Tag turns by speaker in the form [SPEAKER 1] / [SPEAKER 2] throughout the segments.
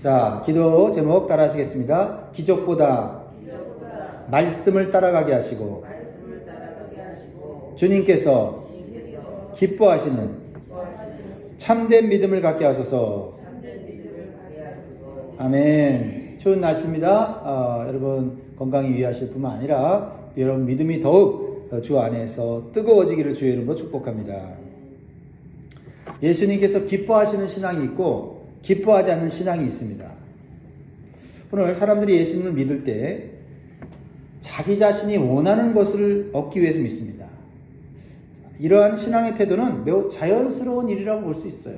[SPEAKER 1] 자, 기도 제목 따라 하시겠습니다. 기적보다 말씀을 따라가게 하시고 주님께서 기뻐하시는 참된 믿음을 갖게 하소서. 아멘. 추운 날씨입니다. 여러분 건강히 유의하실 뿐만 아니라 여러분 믿음이 더욱 주 안에서 뜨거워지기를 주의 이름으로 축복합니다. 예수님께서 기뻐하시는 신앙이 있고 기뻐하지 않는 신앙이 있습니다. 오늘 사람들이 예수님을 믿을 때 자기 자신이 원하는 것을 얻기 위해서 믿습니다. 이러한 신앙의 태도는 매우 자연스러운 일이라고 볼 수 있어요.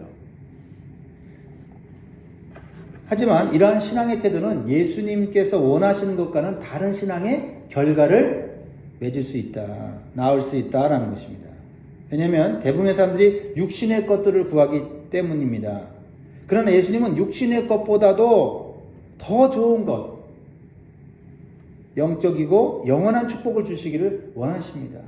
[SPEAKER 1] 하지만 이러한 신앙의 태도는 예수님께서 원하시는 것과는 다른 신앙의 결과를 맺을 수 있다, 낳을 수 있다라는 것입니다. 왜냐하면 대부분의 사람들이 육신의 것들을 구하기 때문입니다. 그러나 예수님은 육신의 것보다도 더 좋은 것, 영적이고 영원한 축복을 주시기를 원하십니다.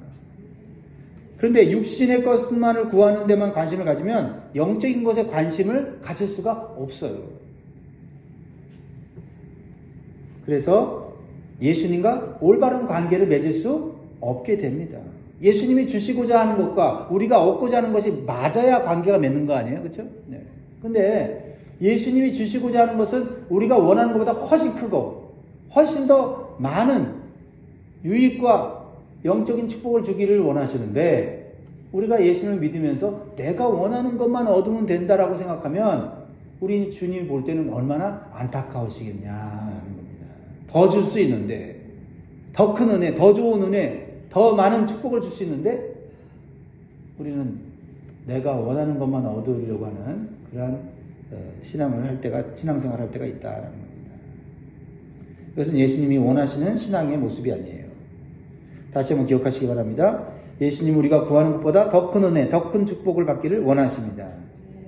[SPEAKER 1] 그런데 육신의 것만을 구하는 데만 관심을 가지면 영적인 것에 관심을 가질 수가 없어요. 그래서 예수님과 올바른 관계를 맺을 수 없게 됩니다. 예수님이 주시고자 하는 것과 우리가 얻고자 하는 것이 맞아야 관계가 맺는 거 아니에요? 그렇죠? 네. 근데 예수님이 주시고자 하는 것은 우리가 원하는 것보다 훨씬 크고 훨씬 더 많은 유익과 영적인 축복을 주기를 원하시는데 우리가 예수님을 믿으면서 내가 원하는 것만 얻으면 된다라고 생각하면 우리 주님이 볼 때는 얼마나 안타까우시겠냐는 겁니다. 더 줄 수 있는데, 더 큰 은혜, 더 좋은 은혜, 더 많은 축복을 줄 수 있는데 우리는 내가 원하는 것만 얻으려고 하는 그러한 신앙생활을 할 때가 있다라는 겁니다. 이것은 예수님이 원하시는 신앙의 모습이 아니에요. 다시 한번 기억하시기 바랍니다. 예수님 우리가 구하는 것보다 더 큰 은혜, 더 큰 축복을 받기를 원하십니다.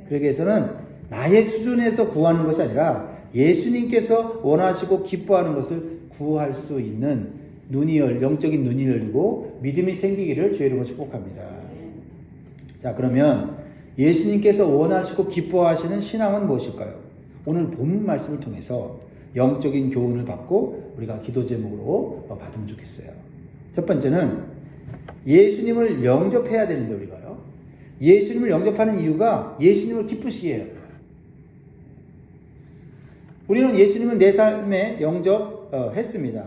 [SPEAKER 1] 그러기 위해서는 나의 수준에서 구하는 것이 아니라 예수님께서 원하시고 기뻐하는 것을 구할 수 있는 영적인 눈이 열리고 믿음이 생기기를 주의 이름으로 축복합니다. 자, 그러면 예수님께서 원하시고 기뻐하시는 신앙은 무엇일까요? 오늘 본문 말씀을 통해서 영적인 교훈을 받고 우리가 기도 제목으로 받으면 좋겠어요. 첫 번째는 예수님을 영접해야 되는데 우리가요. 예수님을 영접하는 이유가 예수님을 기쁘시게 해요. 우리는 예수님을 내 삶에 영접했습니다.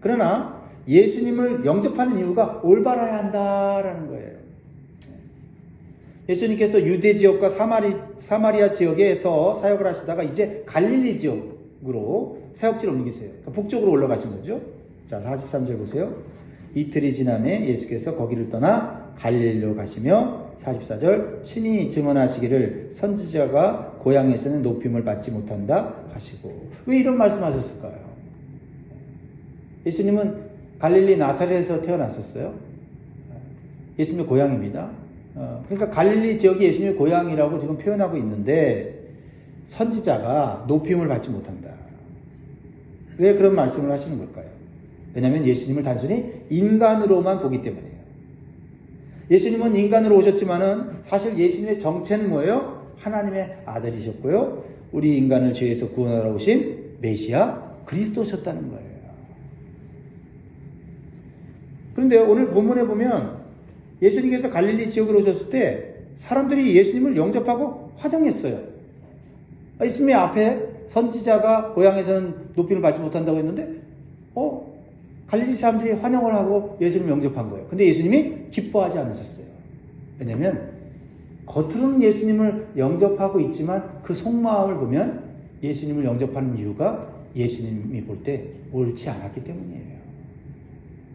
[SPEAKER 1] 그러나 예수님을 영접하는 이유가 올바라야 한다라는 거예요. 예수님께서 유대 지역과 사마리아 지역에서 사역을 하시다가 이제 갈릴리 지역으로 사역지를 옮기세요. 그러니까 북쪽으로 올라가신 거죠. 자, 43절 보세요. 이틀이 지남에 예수께서 거기를 떠나 갈릴리로 가시며 44절 친히 증언하시기를 선지자가 고향에서는 높임을 받지 못한다 하시고. 왜 이런 말씀하셨을까요? 예수님은 갈릴리 나사렛에서 태어났었어요. 예수님의 고향입니다. 그러니까 갈릴리 지역이 예수님의 고향이라고 지금 표현하고 있는데 선지자가 높임을 받지 못한다. 왜 그런 말씀을 하시는 걸까요? 왜냐하면 예수님을 단순히 인간으로만 보기 때문이에요. 예수님은 인간으로 오셨지만은 사실 예수님의 정체는 뭐예요? 하나님의 아들이셨고요. 우리 인간을 죄에서 구원하러 오신 메시아 그리스도셨다는 거예요. 그런데 오늘 본문에 보면 예수님께서 갈릴리 지역으로 오셨을 때 사람들이 예수님을 영접하고 환영했어요. 예수님의 앞에 선지자가 고향에서는 높임을 받지 못한다고 했는데 갈릴리 사람들이 환영을 하고 예수님을 영접한 거예요. 근데 예수님이 기뻐하지 않으셨어요. 왜냐하면 겉으로는 예수님을 영접하고 있지만 그 속마음을 보면 예수님을 영접하는 이유가 예수님이 볼 때 옳지 않았기 때문이에요.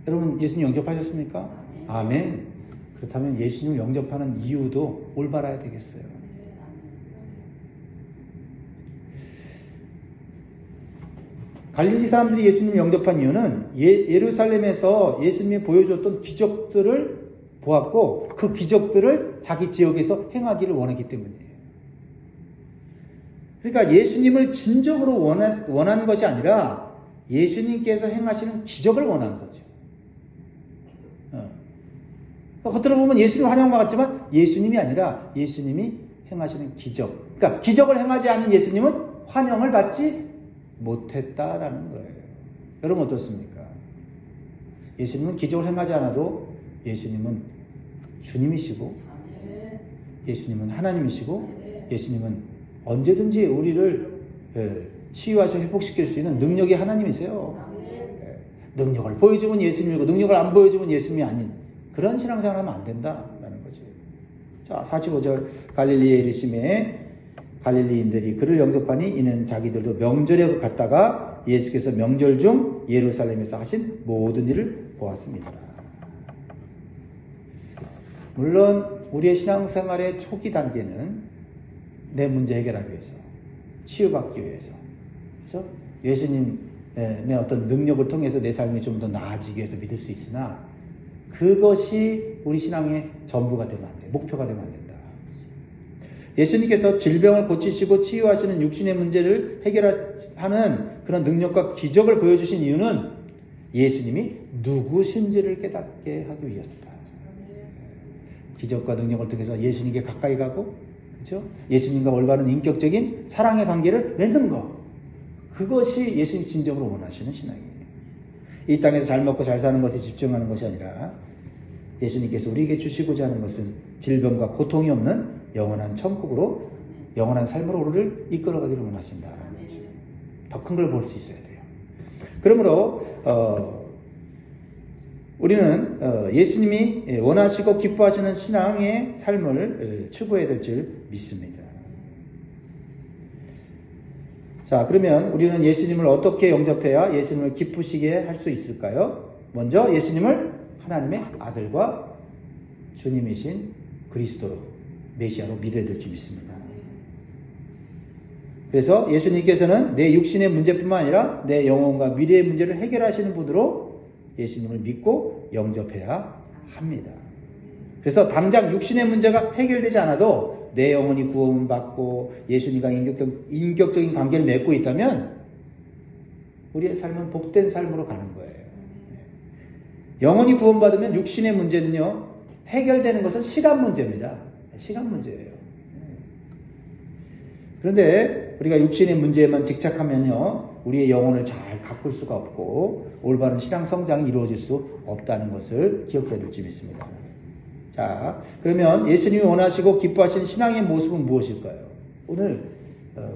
[SPEAKER 1] 여러분 예수님 영접하셨습니까? 아멘. 그렇다면 예수님을 영접하는 이유도 올바라야 되겠어요. 갈릴리 사람들이 예수님을 영접한 이유는 예루살렘에서 예수님이 보여줬던 기적들을 보았고 그 기적들을 자기 지역에서 행하기를 원했기 때문이에요. 그러니까 예수님을 진정으로 원하는 것이 아니라 예수님께서 행하시는 기적을 원하는 거죠. 겉으로 보면 예수님 환영한 것 같지만 예수님이 아니라 예수님이 행하시는 기적. 그러니까 기적을 행하지 않는 예수님은 환영을 받지 못했다라는 거예요. 여러분 어떻습니까? 예수님은 기적을 행하지 않아도 예수님은 주님이시고 예수님은 하나님이시고 예수님은 언제든지 우리를 치유하셔 회복시킬 수 있는 능력의 하나님이세요. 능력을 보여주면 예수님이고 능력을 안 보여주면 예수님이 아닌 그런 신앙생활 하면 안 된다라는 거죠. 자, 45절 갈릴리에 이르심에 갈릴리인들이 그를 영접하니 이는 자기들도 명절에 갔다가 예수께서 명절 중 예루살렘에서 하신 모든 일을 보았습니다. 물론 우리의 신앙생활의 초기 단계는 내 문제 해결하기 위해서 치유받기 위해서 그래서 예수님의 어떤 능력을 통해서 내 삶이 좀 더 나아지기 위해서 믿을 수 있으나 그것이 우리 신앙의 전부가 되면 안 돼. 목표가 되면 안 된다. 예수님께서 질병을 고치시고 치유하시는 육신의 문제를 해결하는 그런 능력과 기적을 보여주신 이유는 예수님이 누구신지를 깨닫게 하기 위해서다. 기적과 능력을 통해서 예수님께 가까이 가고, 그렇죠? 예수님과 올바른 인격적인 사랑의 관계를 맺는 것. 그것이 예수님 진정으로 원하시는 신앙이에요. 이 땅에서 잘 먹고 잘 사는 것에 집중하는 것이 아니라 예수님께서 우리에게 주시고자 하는 것은 질병과 고통이 없는 영원한 천국으로 영원한 삶으로 우리를 이끌어가기를 원하신다는 거죠. 더 큰 걸 볼 수 있어야 돼요. 그러므로 우리는 예수님이 원하시고 기뻐하시는 신앙의 삶을 추구해야 될 줄 믿습니다. 자, 그러면 우리는 예수님을 어떻게 영접해야 예수님을 기쁘시게 할 수 있을까요? 먼저 예수님을 하나님의 아들과 주님이신 그리스도로 메시아로 믿어야 될 줄 믿습니다. 그래서 예수님께서는 내 육신의 문제뿐만 아니라 내 영혼과 미래의 문제를 해결하시는 분으로 예수님을 믿고 영접해야 합니다. 그래서 당장 육신의 문제가 해결되지 않아도 내 영혼이 구원받고 예수님과 인격적인 관계를 맺고 있다면 우리의 삶은 복된 삶으로 가는 거예요. 영혼이 구원받으면 육신의 문제는요, 해결되는 것은 시간 문제입니다. 시간 문제예요. 그런데 우리가 육신의 문제에만 집착하면요, 우리의 영혼을 잘 가꿀 수가 없고 올바른 신앙 성장이 이루어질 수 없다는 것을 기억해야 될 줄 믿습니다. 자, 그러면 예수님이 원하시고 기뻐하시는 신앙의 모습은 무엇일까요? 오늘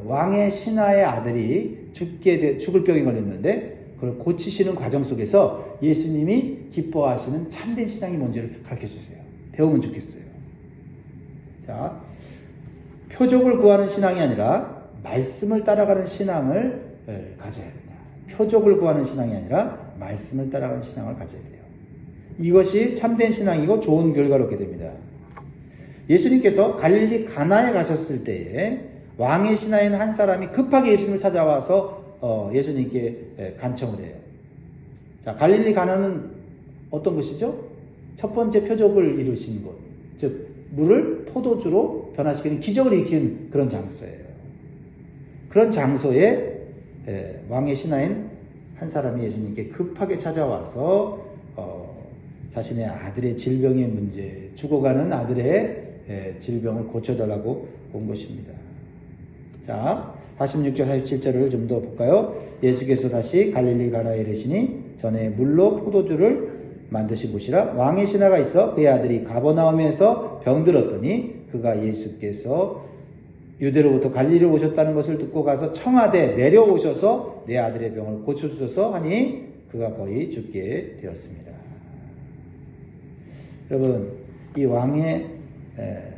[SPEAKER 1] 왕의 신하의 아들이 죽을 병에 걸렸는데 그걸 고치시는 과정 속에서 예수님이 기뻐하시는 참된 신앙이 뭔지를 가르쳐 주세요. 배우면 좋겠어요. 자, 표적을 구하는 신앙이 아니라 말씀을 따라가는 신앙을 가져야 합니다. 표적을 구하는 신앙이 아니라 말씀을 따라가는 신앙을 가져야 돼요. 이것이 참된 신앙이고 좋은 결과를 얻게 됩니다. 예수님께서 갈릴리 가나에 가셨을 때에 왕의 신하인 한 사람이 급하게 예수님을 찾아와서 예수님께 간청을 해요. 자, 갈릴리 가나는 어떤 곳이죠? 첫 번째 표적을 이루신 곳, 즉 물을 포도주로 변화시키는 기적을 일으킨 그런 장소예요. 그런 장소에 왕의 신하인 한 사람이 예수님께 급하게 찾아와서 자신의 아들의 질병의 문제, 죽어가는 아들의 질병을 고쳐달라고 온 것입니다. 자, 46절, 47절을 좀 더 볼까요? 예수께서 다시 갈릴리 가나에 이르시니 전에 물로 포도주를 만드신 곳이라 왕의 신하가 있어 그의 아들이 가버나움에서 병들었더니 그가 예수께서 유대로부터 갈릴리로 오셨다는 것을 듣고 가서 청하되 내려오셔서 내 아들의 병을 고쳐주소서 하니 그가 거의 죽게 되었습니다. 여러분, 이 왕의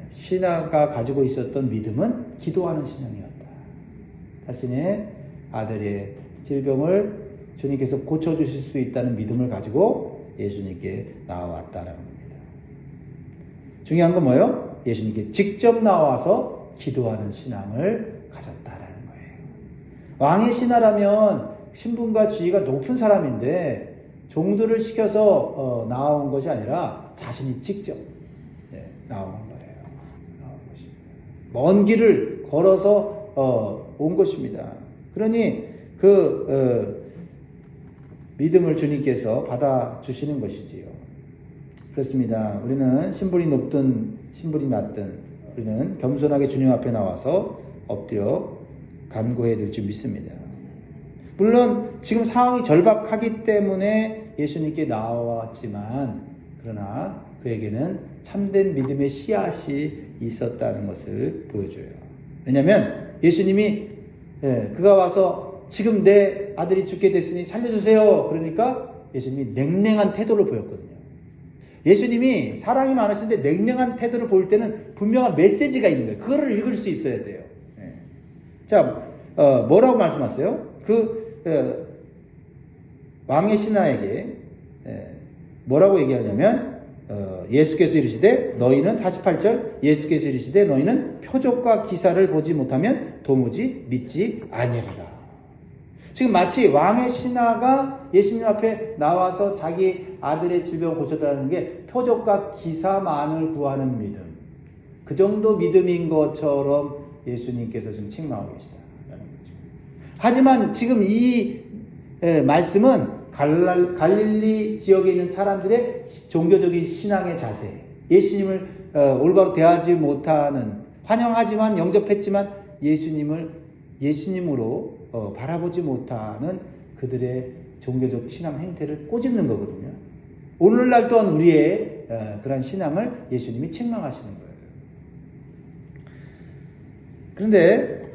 [SPEAKER 1] 신하가 가지고 있었던 믿음은 기도하는 신앙이었다. 자신의 아들의 질병을 주님께서 고쳐주실 수 있다는 믿음을 가지고 예수님께 나와왔다라는 겁니다. 중요한 건 뭐예요? 예수님께 직접 나와서 기도하는 신앙을 가졌다라는 거예요. 왕의 신하라면 신분과 지위가 높은 사람인데 종들을 시켜서 나온 것이 아니라 자신이 직접 나온 거예요. 나온 것입니다. 먼 길을 걸어서 온 것입니다. 그러니 믿음을 주님께서 받아주시는 것이지요. 그렇습니다. 우리는 신분이 높든 신분이 낮든 우리는 겸손하게 주님 앞에 나와서 엎드려 간구해야 될 줄 믿습니다. 물론 지금 상황이 절박하기 때문에 예수님께 나왔지만 그러나 그에게는 참된 믿음의 씨앗이 있었다는 것을 보여줘요. 왜냐하면 예수님이 그가 와서 지금 내 아들이 죽게 됐으니 살려주세요. 그러니까 예수님이 냉랭한 태도를 보였거든요. 예수님이 사랑이 많으신데 냉랭한 태도를 보일 때는 분명한 메시지가 있는 거예요. 그거를 읽을 수 있어야 돼요. 자, 뭐라고 말씀하세요? 왕의 신하에게 뭐라고 얘기하냐면 예수께서 이르시되 너희는 48절 예수께서 이르시되 너희는 표적과 기사를 보지 못하면 도무지 믿지 아니하리라. 지금 마치 왕의 신하가 예수님 앞에 나와서 자기 아들의 질병을 고쳤다는 게 표적과 기사만을 구하는 믿음, 그 정도 믿음인 것처럼 예수님께서 지금 책망하고 계시다는 거죠. 하지만 지금 이 말씀은 갈릴리 지역에 있는 사람들의 종교적인 신앙의 자세, 예수님을 올바로 대하지 못하는, 환영하지만 영접했지만 예수님을 예수님으로 바라보지 못하는 그들의 종교적 신앙 행태를 꼬집는 거거든요. 오늘날 또한 우리의 그런 신앙을 예수님이 책망하시는 거예요. 그런데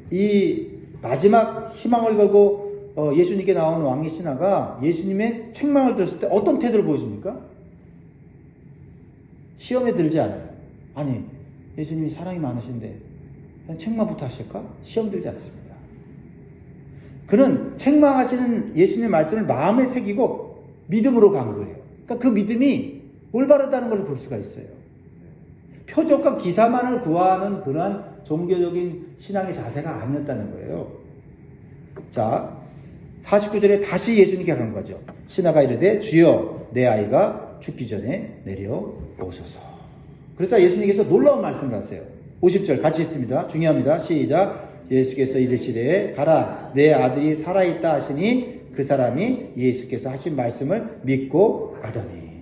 [SPEAKER 1] 이 마지막 희망을 걸고 예수님께 나오는 왕의 신하가 예수님의 책망을 들었을 때 어떤 태도를 보여줍니까? 시험에 들지 않아요. 아니, 예수님이 사랑이 많으신데 그냥 책망부터 하실까? 시험 들지 않습니다. 그는 책망하시는 예수님의 말씀을 마음에 새기고 믿음으로 간 거예요. 그러니까 그 믿음이 올바르다는 것을 볼 수가 있어요. 표적과 기사만을 구하는 그러한 종교적인 신앙의 자세가 아니었다는 거예요. 자, 49절에 다시 예수님께 간 거죠. 신하가 이르되 주여 내 아이가 죽기 전에 내려오소서. 그러자 예수님께서 놀라운 말씀을 하세요. 50절 같이 읽습니다. 중요합니다. 시작. 예수께서 이르시되 가라 내 아들이 살아있다 하시니 그 사람이 예수께서 하신 말씀을 믿고 가더니.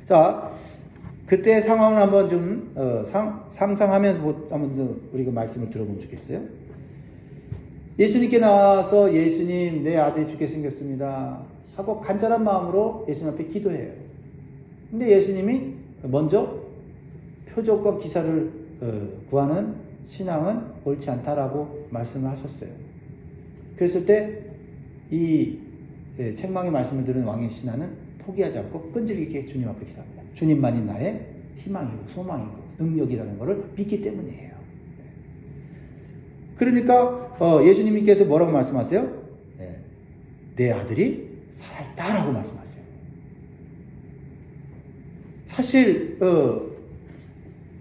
[SPEAKER 1] 자, 그때 상황을 한번 좀 상상하면서 한번 우리가 말씀을 들어보면 좋겠어요. 예수님께 나와서 예수님 내 아들이 죽게 생겼습니다 하고 간절한 마음으로 예수님 앞에 기도해요. 근데 예수님이 먼저 표적과 기사를 구하는 신앙은 옳지 않다라고 말씀을 하셨어요. 그랬을 때 이 책망의 말씀을 들은 왕의 신하는 포기하지 않고 끈질기게 주님 앞에 기도합니다. 주님만이 나의 희망이고 소망이고 능력이라는 것을 믿기 때문이에요. 그러니까 예수님께서 뭐라고 말씀하세요? 내 아들이 살아있다라고 말씀하세요. 사실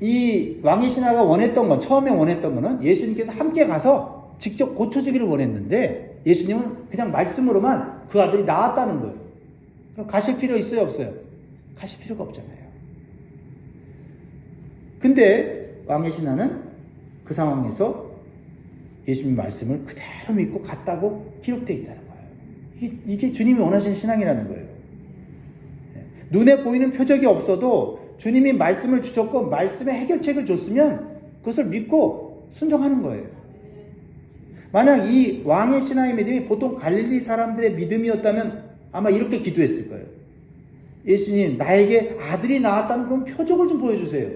[SPEAKER 1] 이 왕의 신하가 원했던 건, 처음에 원했던 거는 예수님께서 함께 가서 직접 고쳐주기를 원했는데 예수님은 그냥 말씀으로만 그 아들이 나았다는 거예요. 그럼 가실 필요 있어요, 없어요? 가실 필요가 없잖아요. 근데 왕의 신하는 그 상황에서 예수님 말씀을 그대로 믿고 갔다고 기록되어 있다는 거예요. 이게 주님이 원하시는 신앙이라는 거예요. 눈에 보이는 표적이 없어도 주님이 말씀을 주셨고 말씀의 해결책을 줬으면 그것을 믿고 순종하는 거예요. 만약 이 왕의 신하의 믿음이 보통 갈릴리 사람들의 믿음이었다면 아마 이렇게 기도했을 거예요. 예수님, 나에게 아들이 나왔다는 그런 표적을 좀 보여주세요.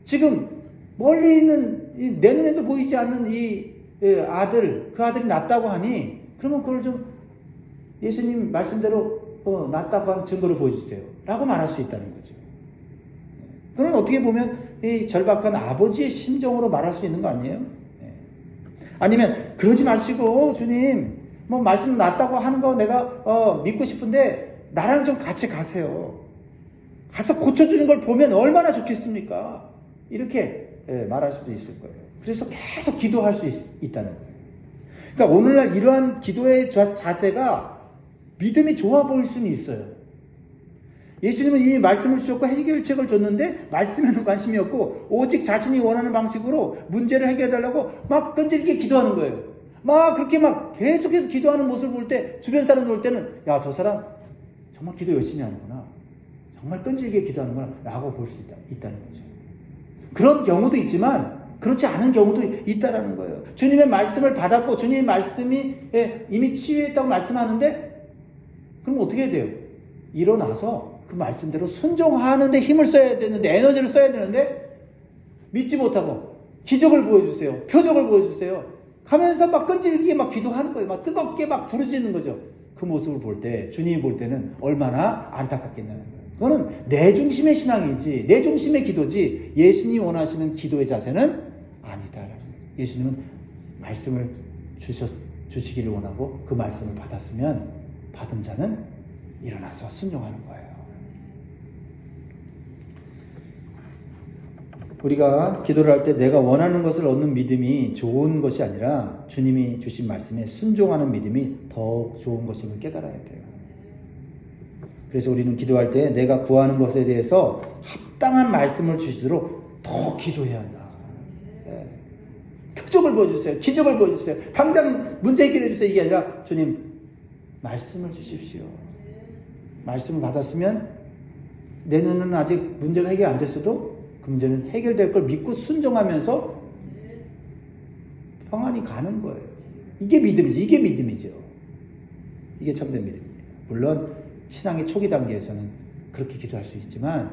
[SPEAKER 1] 지금 멀리 있는 내 눈에도 보이지 않는 이 아들, 그 아들이 낫다고 하니 그러면 그걸 좀 예수님 말씀대로 낫다고 하는 증거를 보여주세요 라고 말할 수 있다는 거죠. 그건 어떻게 보면 이 절박한 아버지의 심정으로 말할 수 있는 거 아니에요? 아니면 그러지 마시고 주님 뭐 말씀 낫다고 하는 거 내가 믿고 싶은데 나랑 좀 같이 가세요. 가서 고쳐주는 걸 보면 얼마나 좋겠습니까? 이렇게 말할 수도 있을 거예요. 그래서 계속 기도할 수 있다는 거예요. 그러니까 오늘날 이러한 기도의 자세가 믿음이 좋아 보일 수는 있어요. 예수님은 이미 말씀을 주셨고 해결책을 줬는데 말씀에는 관심이 없고 오직 자신이 원하는 방식으로 문제를 해결해달라고 막 끈질기게 기도하는 거예요. 막 그렇게 막 계속해서 기도하는 모습을 볼 때 주변 사람들 볼 때는 야, 저 사람 정말 기도 열심히 하는구나. 정말 끈질기게 기도하는구나 라고 볼 수 있다는 거죠. 그런 경우도 있지만 그렇지 않은 경우도 있다라는 거예요. 주님의 말씀을 받았고 주님의 말씀이 이미 치유했다고 말씀하는데 그럼 어떻게 해야 돼요? 일어나서 그 말씀대로 순종하는데 힘을 써야 되는데 에너지를 써야 되는데 믿지 못하고 기적을 보여주세요. 표적을 보여주세요. 하면서 막 끈질기게 막 기도하는 거예요. 막 뜨겁게 막 부르짖는 거죠. 그 모습을 볼 때 주님이 볼 때는 얼마나 안타깝겠냐는 거예요. 그거는 내 중심의 신앙이지 내 중심의 기도지 예수님이 원하시는 기도의 자세는 아니다. 예수님은 말씀을 주시기를 원하고 그 말씀을 받았으면 받은 자는 일어나서 순종하는 거예요. 우리가 기도를 할 때 내가 원하는 것을 얻는 믿음이 좋은 것이 아니라 주님이 주신 말씀에 순종하는 믿음이 더 좋은 것임을 깨달아야 돼요. 그래서 우리는 기도할 때 내가 구하는 것에 대해서 합당한 말씀을 주시도록 더 기도해야 한다. 표적을 보여주세요. 기적을 보여주세요. 당장 문제 해결해 주세요. 이게 아니라 주님 말씀을 주십시오. 말씀을 받았으면 내 눈은 아직 문제가 해결 안 됐어도 그 문제는 해결될 걸 믿고 순종하면서 평안히 가는 거예요. 이게 믿음이죠. 이게 믿음이죠. 이게 참된 믿음입니다. 물론 신앙의 초기 단계에서는 그렇게 기도할 수 있지만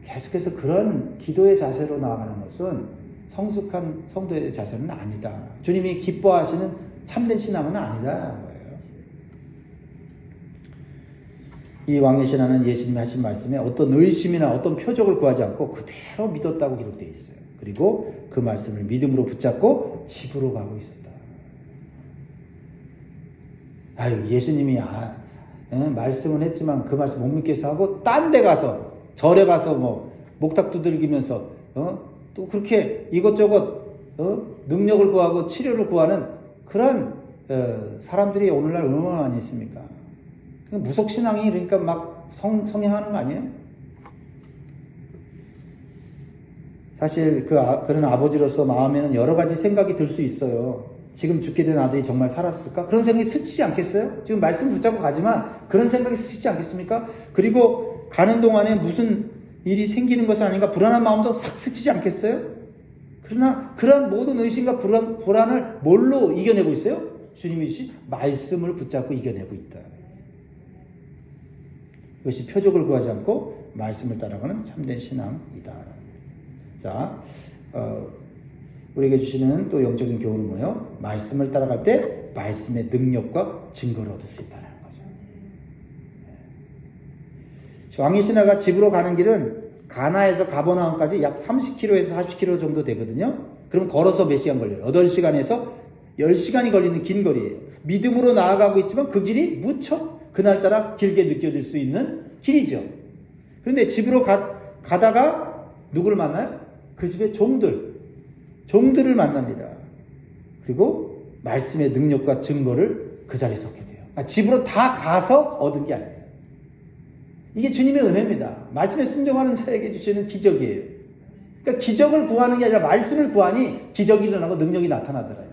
[SPEAKER 1] 계속해서 그런 기도의 자세로 나아가는 것은 성숙한 성도의 자세는 아니다. 주님이 기뻐하시는 참된 신앙은 아니다. 이 왕의 신앙은 예수님이 하신 말씀에 어떤 의심이나 어떤 표적을 구하지 않고 그대로 믿었다고 기록되어 있어요. 그리고 그 말씀을 믿음으로 붙잡고 집으로 가고 있었다. 아유, 예수님이 말씀은 했지만 그 말씀 못 믿겠어 하고 딴 데 가서 절에 가서 뭐 목탁 두들기면서 또 그렇게 이것저것 능력을 구하고 치료를 구하는 그런 사람들이 오늘날 얼마나 많이 있습니까? 무속신앙이 그러니까 막 성행하는 거 아니에요? 사실 그런 아버지로서 마음에는 여러 가지 생각이 들 수 있어요. 지금 죽게 된 아들이 정말 살았을까? 그런 생각이 스치지 않겠어요? 지금 말씀 붙잡고 가지만 그런 생각이 스치지 않겠습니까? 그리고 가는 동안에 무슨 일이 생기는 것은 아닌가 불안한 마음도 싹 스치지 않겠어요? 그러나 그런 모든 의심과 불안을 뭘로 이겨내고 있어요? 주님이 주신 말씀을 붙잡고 이겨내고 있다. 이것이 표적을 구하지 않고 말씀을 따라가는 참된 신앙이다. 자, 우리에게 주시는 또 영적인 교훈은 뭐예요? 말씀을 따라갈 때 말씀의 능력과 증거를 얻을 수 있다는 거죠. 왕이 신하가 집으로 가는 길은 가나에서 가버나움까지 약 30km에서 40km 정도 되거든요. 그럼 걸어서 몇 시간 걸려요? 8시간에서 10시간이 걸리는 긴 거리예요. 믿음으로 나아가고 있지만 그 길이 무척 그날따라 길게 느껴질 수 있는 길이죠. 그런데 집으로 가다가 누구를 만나요? 그 집의 종들을 만납니다. 그리고 말씀의 능력과 증거를 그 자리에서 얻게 돼요. 그러니까 집으로 다 가서 얻은 게 아니에요. 이게 주님의 은혜입니다. 말씀에 순종하는 자에게 주시는 기적이에요. 그러니까 기적을 구하는 게 아니라 말씀을 구하니 기적이 일어나고 능력이 나타나더라고요.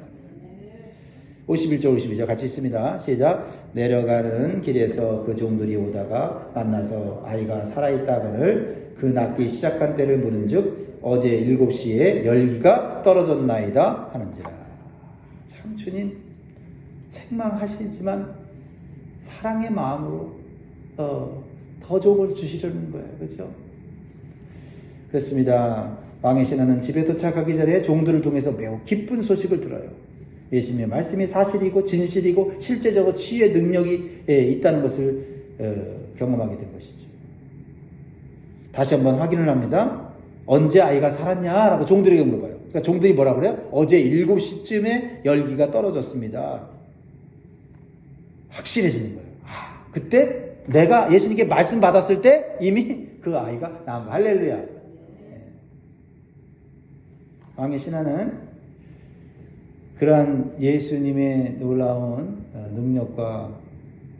[SPEAKER 1] 51절 52절 같이 있습니다. 시작. 내려가는 길에서 그 종들이 오다가 만나서 아이가 살아있다거늘 그 낫기 시작한 때를 물은즉 어제 7시에 열기가 떨어졌나이다 하는지라. 참 주님 책망하시지만 사랑의 마음으로 더 좋은 걸 주시려는 거예요. 그렇죠? 그렇습니다. 왕의 신하는 집에 도착하기 전에 종들을 통해서 매우 기쁜 소식을 들어요. 예수님의 말씀이 사실이고 진실이고 실제적으로 치유의 능력이 있다는 것을 경험하게 된 것이죠. 다시 한번 확인을 합니다. 언제 아이가 살았냐라고 종들에게 물어봐요. 그러니까 종들이 뭐라 그래요? 어제 7시쯤에 열기가 떨어졌습니다. 확실해지는 거예요. 그때 내가 예수님께 말씀 받았을 때 이미 그 아이가 나은 거. 할렐루야. 왕의 신하는 그러한 예수님의 놀라운 능력과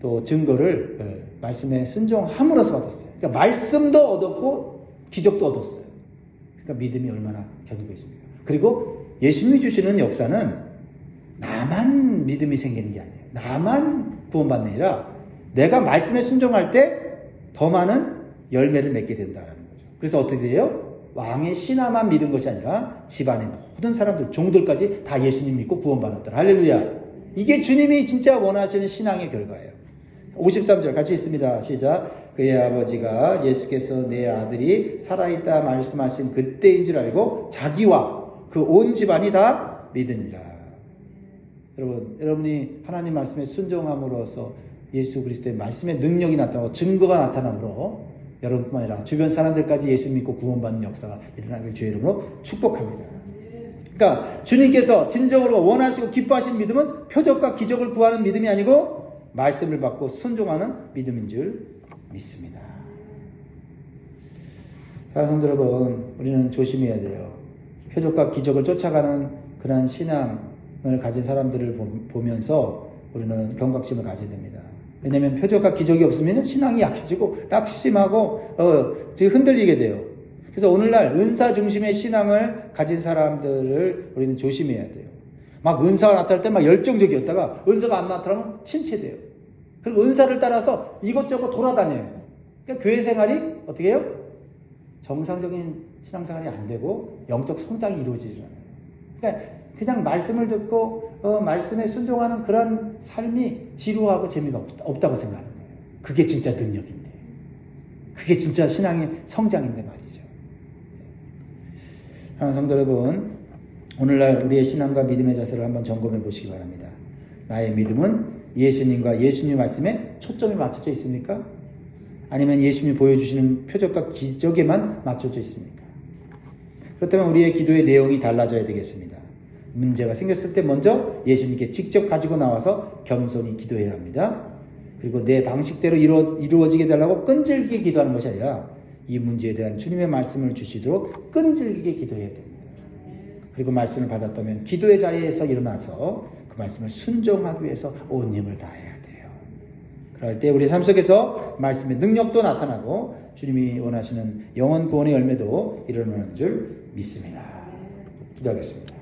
[SPEAKER 1] 또 증거를 말씀에 순종함으로써 받았어요. 그러니까 말씀도 얻었고 기적도 얻었어요. 그러니까 믿음이 얼마나 견고 있습니까? 그리고 예수님이 주시는 역사는 나만 믿음이 생기는 게 아니에요. 나만 구원받는 게 아니라 내가 말씀에 순종할 때 더 많은 열매를 맺게 된다는 거죠. 그래서 어떻게 돼요? 왕의 신하만 믿은 것이 아니라 집안의 모든 사람들, 종들까지 다 예수님 믿고 구원받았더라. 할렐루야. 이게 주님이 진짜 원하시는 신앙의 결과예요. 53절 같이 있습니다. 시작. 그의 아버지가 예수께서 내 아들이 살아있다 말씀하신 그때인 줄 알고 자기와 그 온 집안이 다 믿으니라. 여러분이 하나님 말씀에 순종함으로써 예수 그리스도의 말씀의 능력이 나타나고 증거가 나타나므로 여러분뿐만 아니라 주변 사람들까지 예수 믿고 구원받는 역사가 일어나길 주의 이름으로 축복합니다. 그러니까 주님께서 진정으로 원하시고 기뻐하시는 믿음은 표적과 기적을 구하는 믿음이 아니고 말씀을 받고 순종하는 믿음인 줄 믿습니다. 사랑하는 여러분, 우리는 조심해야 돼요. 표적과 기적을 쫓아가는 그러한 신앙을 가진 사람들을 보면서 우리는 경각심을 가져야 됩니다. 왜냐하면 표적과 기적이 없으면 신앙이 약해지고 낙심하고 지금 흔들리게 돼요. 그래서 오늘날 은사 중심의 신앙을 가진 사람들을 우리는 조심해야 돼요. 막 은사가 나타날 때 막 열정적이었다가 은사가 안 나타나면 침체돼요. 그리고 은사를 따라서 이것저것 돌아다녀요. 그러니까 교회 생활이 어떻게 해요? 정상적인 신앙생활이 안 되고 영적 성장이 이루어지지 않아요. 그러니까 그냥 말씀을 듣고 말씀에 순종하는 그런 삶이 지루하고 재미가 없다고 생각하는 거예요. 그게 진짜 능력인데, 그게 진짜 신앙의 성장인데 말이죠. 하나님 성도 여러분, 오늘날 우리의 신앙과 믿음의 자세를 한번 점검해 보시기 바랍니다. 나의 믿음은 예수님과 예수님 말씀에 초점이 맞춰져 있습니까? 아니면 예수님이 보여주시는 표적과 기적에만 맞춰져 있습니까? 그렇다면 우리의 기도의 내용이 달라져야 되겠습니다. 문제가 생겼을 때 먼저 예수님께 직접 가지고 나와서 겸손히 기도해야 합니다. 그리고 내 방식대로 이루어지게 달라고 끈질기게 기도하는 것이 아니라 이 문제에 대한 주님의 말씀을 주시도록 끈질기게 기도해야 됩니다. 그리고 말씀을 받았다면 기도의 자리에서 일어나서 그 말씀을 순종하기 위해서 온 힘을 다해야 돼요. 그럴 때 우리 삶 속에서 말씀의 능력도 나타나고 주님이 원하시는 영원 구원의 열매도 일어나는 줄 믿습니다. 기도하겠습니다.